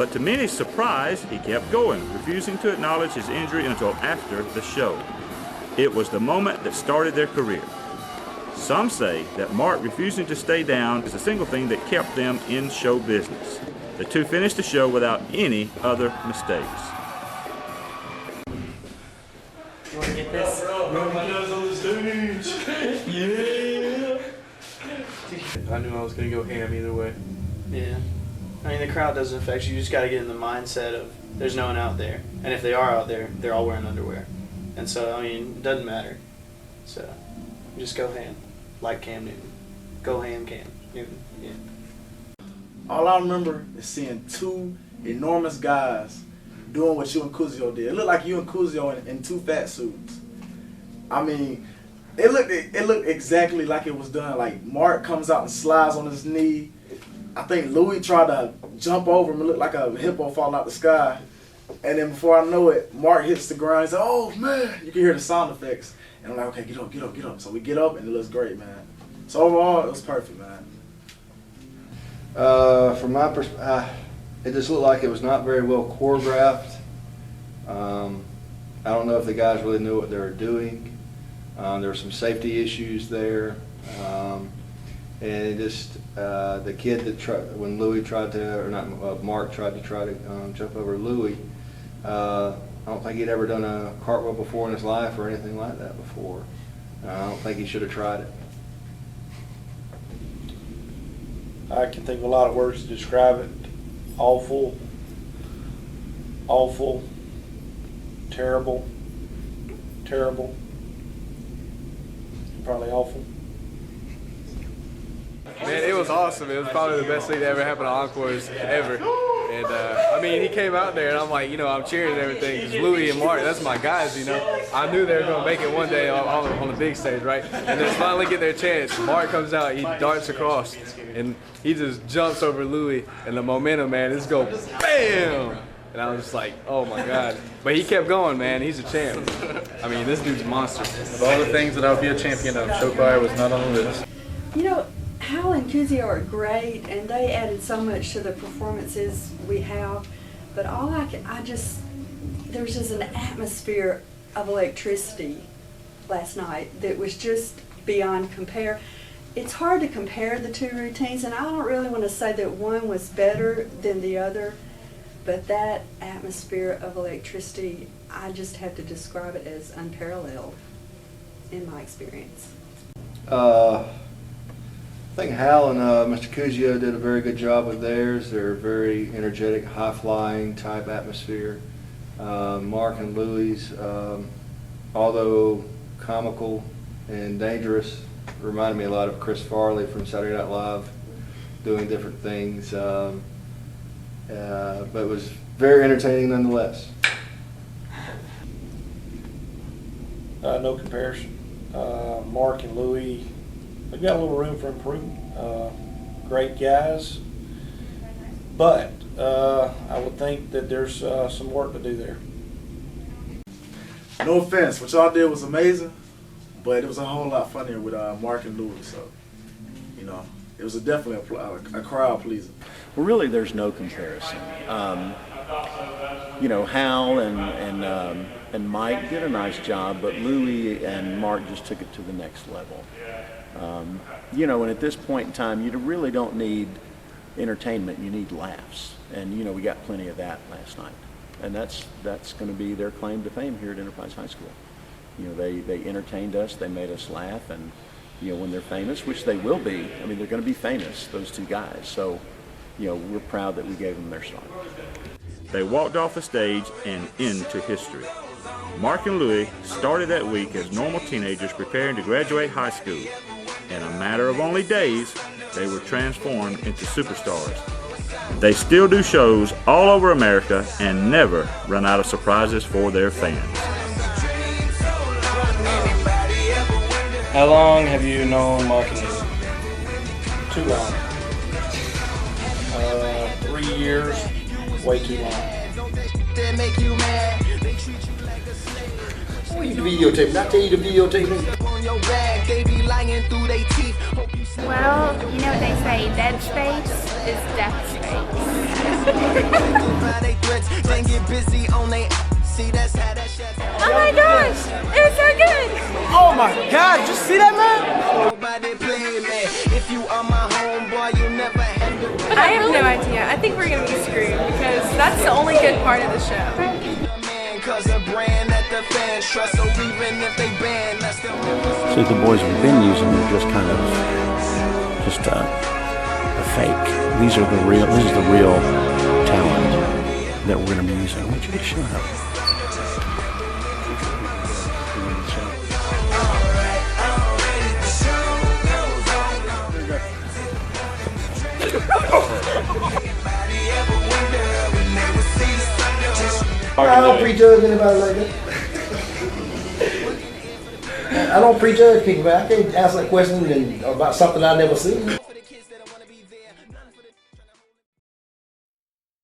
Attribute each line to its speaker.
Speaker 1: But to many's surprise, he kept going, refusing to acknowledge his injury until after the show. It was the moment that started their career. Some say that Mark refusing to stay down is the single thing that kept them in show business. The two finished the show without any other mistakes.
Speaker 2: You want to get this?
Speaker 3: Rub my nose on the stage. Yeah. I knew I was going to go ham either way.
Speaker 2: Yeah. I mean, the crowd doesn't affect you. You just got to get in the mindset of there's no one out there. And if they are out there, they're all wearing underwear. And so, I mean, it doesn't matter. So, just go ham. Like Cam Newton. Go ham, Cam Newton. Yeah.
Speaker 4: All I remember is seeing two enormous guys doing what you and Kuzio did. It looked like you and Kuzio in two fat suits. I mean, it looked exactly like it was done. Like Mark comes out and slides on his knee. I think Lewie tried to jump over him. It looked like a hippo falling out the sky. And then before I know it, Mark hits the ground. He's like, "Oh man!" You can hear the sound effects. And I'm like, "Okay, get up, get up, get up." So we get up, and it looks great, man. So overall, it was perfect, man.
Speaker 5: From my perspective, it just looked like it was not very well choreographed. I don't know if the guys really knew what they were doing. There were some safety issues there. And it just, the kid that tried, when Lewie tried to, or not, Mark tried to jump over Lewie, I don't think he'd ever done a cartwheel before in his life or anything like that before. I don't think he should have tried it.
Speaker 6: I can think of a lot of words to describe it. Awful, awful, terrible, terrible, probably awful.
Speaker 3: Man, it was awesome. It was probably the best thing that ever happened to Encores ever. And I mean, he came out there, and I'm like, I'm cheering and everything. Because Lewie and Mark, that's my guys, I knew they were going to make it one day on the big stage, right? And then finally get their chance. Mark comes out, he darts across, and he just jumps over Lewie. And the momentum, man, just go bam! And I was just like, oh my God. But he kept going, man. He's a champ. I mean, this dude's a monster.
Speaker 7: Of all the things that I would be a champion of, showchoir was not on the list.
Speaker 8: Hal and Kuzio are great, and they added so much to the performances we have. But there was just an atmosphere of electricity last night that was just beyond compare. It's hard to compare the two routines, and I don't really want to say that one was better than the other, but that atmosphere of electricity, I just have to describe it as unparalleled in my experience.
Speaker 5: I think Hal and Mr. Kuzio did a very good job with theirs. They're very energetic, high-flying type atmosphere. Mark and Lewie's, although comical and dangerous, reminded me a lot of Chris Farley from Saturday Night Live, doing different things. But it was very entertaining nonetheless.
Speaker 6: No comparison. Mark and Lewie, they've got a little room for improvement. Great guys, but I would think that there's some work to do there.
Speaker 4: No offense, what y'all did was amazing, but it was a whole lot funnier with Mark and Lewie. So, it was definitely a crowd pleaser.
Speaker 9: Well, really, there's no comparison. Hal and Mike did a nice job, but Lewie and Mark just took it to the next level. And at this point in time, you really don't need entertainment, you need laughs. And, we got plenty of that last night. And that's going to be their claim to fame here at Enterprise High School. They entertained us, they made us laugh, and, when they're famous, which they will be, they're going to be famous, those two guys. So, we're proud that we gave them their start.
Speaker 1: They walked off the stage and into history. Mark and Lewie started that week as normal teenagers preparing to graduate high school. In a matter of only days, they were transformed into superstars. They still do shows all over America and never run out of surprises for their fans.
Speaker 7: How long have you known Mark and Lewie?
Speaker 6: Too long. 3 years, way too long.
Speaker 10: Oh, you videotape. Not tell you to videotape me.
Speaker 11: Well, you know what they say, dead space is death space. Oh my gosh, it was so good.
Speaker 6: Oh my God, did you see that, man?
Speaker 11: I have no idea. I think we're gonna be screwed because that's the only good part of the show.
Speaker 9: See, the boys we've been using are just kind of a fake. These are the real. This is the real talent that we're going to be using. I want you to shut up.
Speaker 10: I don't prejudge anybody like that. I don't prejudge people, man. I can't ask a question about something I never seen.